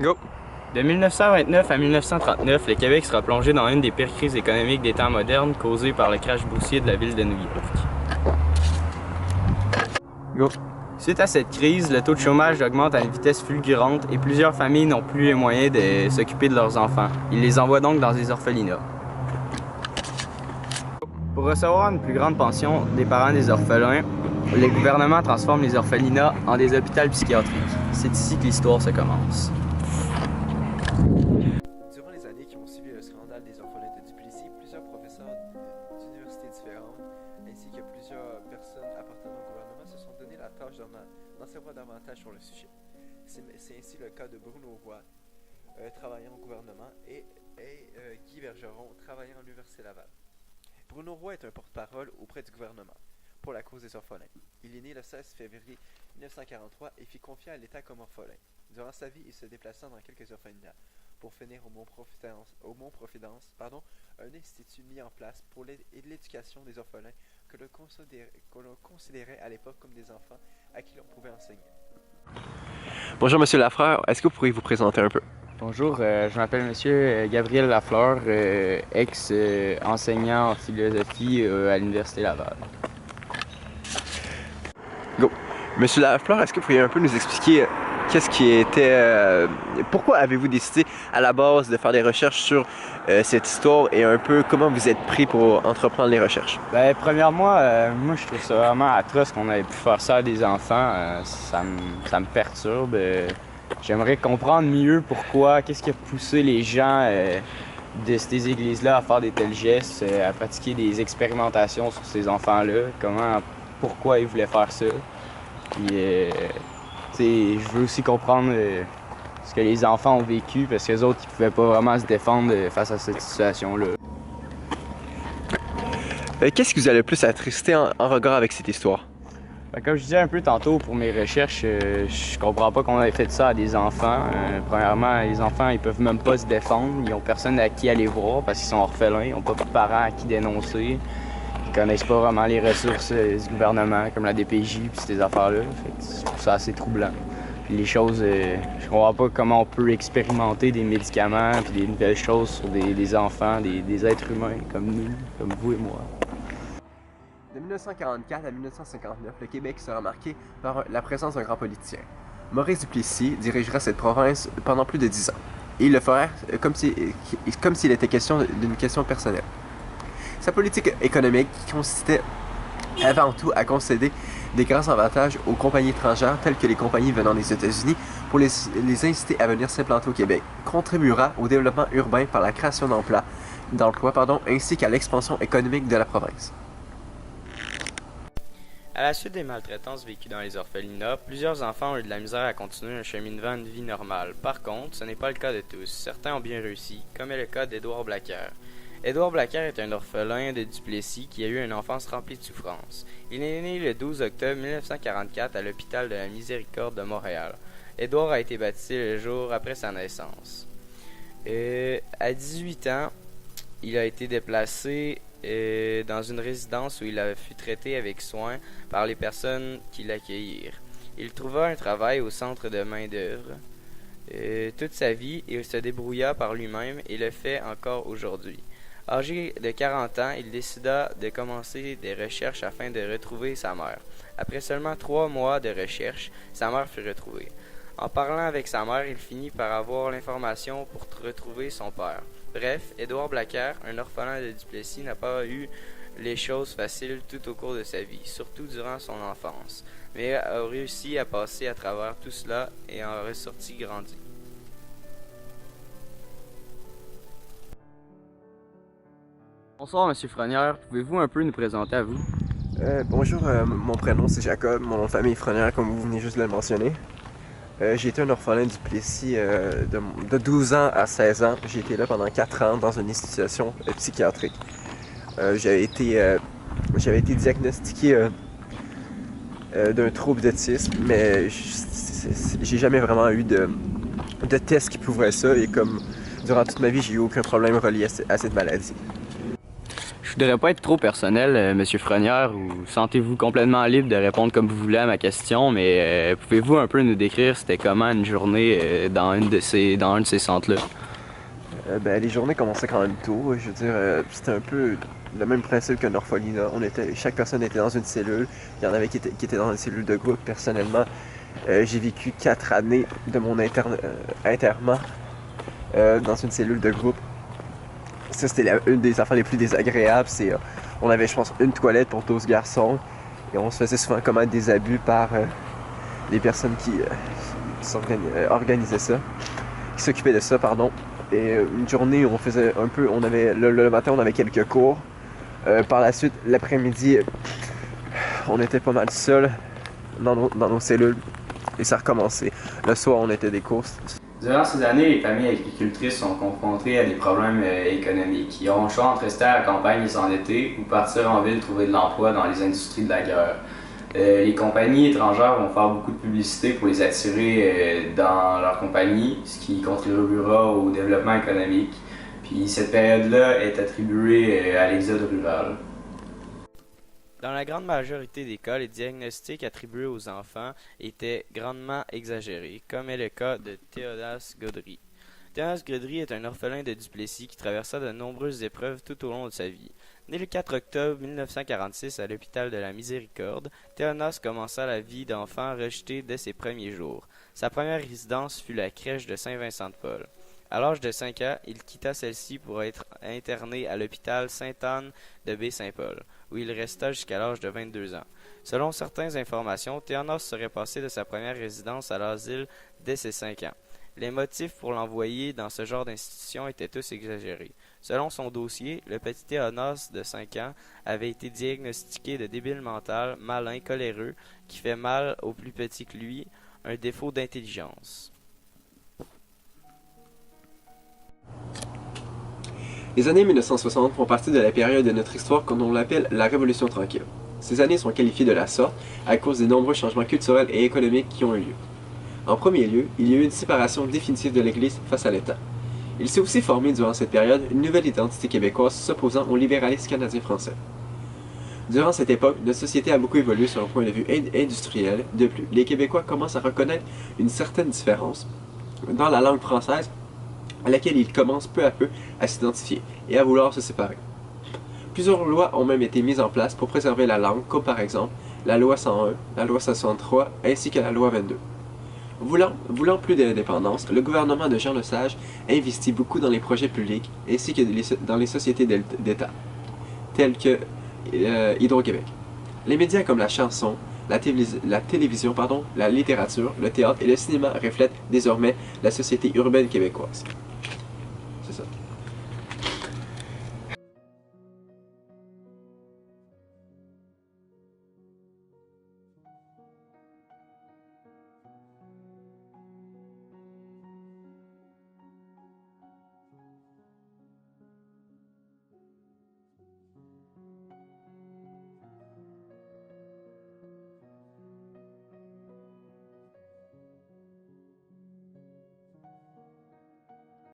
Go! De 1929 à 1939, le Québec sera plongé dans une des pires crises économiques des temps modernes causée par le crash boursier de la ville de New York. Go! Suite à cette crise, le taux de chômage augmente à une vitesse fulgurante et plusieurs familles n'ont plus les moyens de s'occuper de leurs enfants. Ils les envoient donc dans des orphelinats. Pour recevoir une plus grande pension des parents des orphelins, le gouvernement transforme les orphelinats en des hôpitaux psychiatriques. C'est ici que l'histoire se commence. Durant les années qui ont suivi le scandale des orphelins de Duplessis, plusieurs professeurs d'universités différentes, ainsi que plusieurs personnes appartenant au gouvernement, se sont donné la tâche d'en savoir davantage sur le sujet. C'est ainsi le cas de Bruno Roy, travaillant au gouvernement, et Guy Bergeron, travaillant à l'Université Laval. Bruno Roy est un porte-parole auprès du gouvernement pour la cause des orphelins. Il est né le 16 février 1943 et fut confié à l'État comme orphelin. Durant sa vie, il se déplaça dans quelques orphelinats pour finir au Mont-Providence, un institut mis en place pour l'éducation des orphelins que l'on considérait à l'époque comme des enfants à qui l'on pouvait enseigner. Bonjour Monsieur Lafleur, est-ce que vous pourriez vous présenter un peu? Bonjour, je m'appelle Monsieur Gabriel Lafleur, ex-enseignant en philosophie à l'Université Laval. Go! Monsieur Lafleur, est-ce que vous pourriez un peu nous expliquer qu'est-ce qui était... pourquoi avez-vous décidé à la base de faire des recherches sur cette histoire et un peu comment vous êtes pris pour entreprendre les recherches? Ben, premièrement, moi je trouve ça vraiment atroce qu'on ait pu faire ça à des enfants. Ça me perturbe. J'aimerais comprendre mieux pourquoi, qu'est-ce qui a poussé les gens de ces églises-là à faire des tels gestes, à pratiquer des expérimentations sur ces enfants-là, pourquoi ils voulaient faire ça. Puis, je veux aussi comprendre ce que les enfants ont vécu, parce que les autres, ils pouvaient pas vraiment se défendre face à cette situation-là. Qu'est-ce qui vous a le plus attristé en regard avec cette histoire? Comme je disais un peu tantôt pour mes recherches, je comprends pas qu'on ait fait ça à des enfants. Premièrement, les enfants, ils peuvent même pas se défendre. Ils ont personne à qui aller voir parce qu'ils sont orphelins. Ils n'ont pas de parents à qui dénoncer. Ils connaissent pas vraiment les ressources du gouvernement, comme la DPJ puis ces affaires-là. Je trouve ça assez troublant. Puis les choses, je comprends pas comment on peut expérimenter des médicaments puis des nouvelles choses sur des enfants, des êtres humains comme nous, comme vous et moi. De 1944 à 1959, le Québec sera marqué par la présence d'un grand politicien. Maurice Duplessis dirigera cette province pendant plus de 10 ans. Et il le fera comme s'il était question d'une question personnelle. Sa politique économique consistait avant tout à concéder des grands avantages aux compagnies étrangères telles que les compagnies venant des États-Unis pour les inciter à venir s'implanter au Québec, contribuera au développement urbain par la création d'emplois, ainsi qu'à l'expansion économique de la province. À la suite des maltraitances vécues dans les orphelinats, plusieurs enfants ont eu de la misère à continuer un cheminement de vie normale. Par contre, ce n'est pas le cas de tous. Certains ont bien réussi, comme est le cas d'Édouard Blacker. Édouard Blacker est un orphelin de Duplessis qui a eu une enfance remplie de souffrances. Il est né le 12 octobre 1944 à l'hôpital de la Miséricorde de Montréal. Édouard a été baptisé le jour après sa naissance. À 18 ans, il a été déplacé dans une résidence où il a fut traité avec soin par les personnes qui l'accueillirent. Il trouva un travail au centre de main-d'œuvre toute sa vie et il se débrouilla par lui-même et le fait encore aujourd'hui. Âgé de 40 ans, il décida de commencer des recherches afin de retrouver sa mère. Après seulement 3 mois de recherche, sa mère fut retrouvée. En parlant avec sa mère, il finit par avoir l'information pour retrouver son père. Bref, Édouard Blacker, un orphelin de Duplessis, n'a pas eu les choses faciles tout au cours de sa vie, surtout durant son enfance, mais a réussi à passer à travers tout cela et en ressorti grandi. Bonsoir, Monsieur Frenière. Pouvez-vous un peu nous présenter à vous? Bonjour, mon prénom c'est Jacob, mon nom de famille est Frenière comme vous venez juste de le mentionner. J'ai été un orphelin du Plessis de 12 ans à 16 ans. J'ai été là pendant 4 ans dans une institution psychiatrique. J'avais été diagnostiqué d'un trouble d'autisme, mais j'ai jamais vraiment eu de test qui prouveraient ça et comme durant toute ma vie, j'ai eu aucun problème relié à cette maladie. Je voudrais pas être trop personnel, Monsieur Frenière, ou sentez-vous complètement libre de répondre comme vous voulez à ma question, mais pouvez-vous un peu nous décrire c'était comment une journée dans un de ces centres-là? Les journées commençaient quand même tôt. Je veux dire, c'était un peu le même principe qu'un orphelinat. Chaque personne était dans une cellule. Il y en avait qui étaient dans une cellule de groupe. Personnellement, j'ai vécu 4 années de mon internat dans une cellule de groupe. Ça, c'était une des affaires les plus désagréables. On avait, je pense, une toilette pour 12 garçons. Et on se faisait souvent commettre des abus par les personnes qui organisaient ça, qui s'occupaient de ça, pardon. Et une journée, on faisait un peu, le matin, on avait quelques cours. Par la suite, l'après-midi, on était pas mal seuls dans nos cellules. Et ça recommençait. Le soir, on était des cours. Durant ces années, les familles agricultrices sont confrontées à des problèmes économiques. Ils auront le choix entre rester à la campagne et s'endetter ou partir en ville trouver de l'emploi dans les industries de la guerre. Les compagnies étrangères vont faire beaucoup de publicité pour les attirer dans leur compagnie, ce qui contribuera au développement économique. Puis cette période-là est attribuée à l'exode rural. Dans la grande majorité des cas, les diagnostics attribués aux enfants étaient grandement exagérés, comme est le cas de Théodas Gaudry. Théodas Gaudry est un orphelin de Duplessis qui traversa de nombreuses épreuves tout au long de sa vie. Né le 4 octobre 1946 à l'hôpital de la Miséricorde, Théodas commença la vie d'enfant rejeté dès ses premiers jours. Sa première résidence fut la crèche de Saint-Vincent-de-Paul. À l'âge de 5 ans, il quitta celle-ci pour être interné à l'hôpital Sainte-Anne de Baie-Saint-Paul, où il resta jusqu'à l'âge de 22 ans. Selon certaines informations, Théodas serait passé de sa première résidence à l'asile dès ses 5 ans. Les motifs pour l'envoyer dans ce genre d'institution étaient tous exagérés. Selon son dossier, le petit Théodas de 5 ans avait été diagnostiqué de débile mental, malin, coléreux, qui fait mal aux plus petits que lui, un défaut d'intelligence. Les années 1960 font partie de la période de notre histoire qu'on l'appelle la Révolution tranquille. Ces années sont qualifiées de la sorte à cause des nombreux changements culturels et économiques qui ont eu lieu. En premier lieu, il y a eu une séparation définitive de l'Église face à l'État. Il s'est aussi formé durant cette période une nouvelle identité québécoise s'opposant au libéralisme canadien-français. Durant cette époque, notre société a beaucoup évolué sur un point de vue industriel. De plus, les Québécois commencent à reconnaître une certaine différence dans la langue française à laquelle ils commencent peu à peu à s'identifier et à vouloir se séparer. Plusieurs lois ont même été mises en place pour préserver la langue, comme par exemple la loi 101, la loi 63 ainsi que la loi 22. Voulant plus d'indépendance, le gouvernement de Jean Lesage investit beaucoup dans les projets publics ainsi que dans les sociétés d'État, telles que Hydro-Québec. Les médias comme la chanson, la télévision, la littérature, le théâtre et le cinéma reflètent désormais la société urbaine québécoise.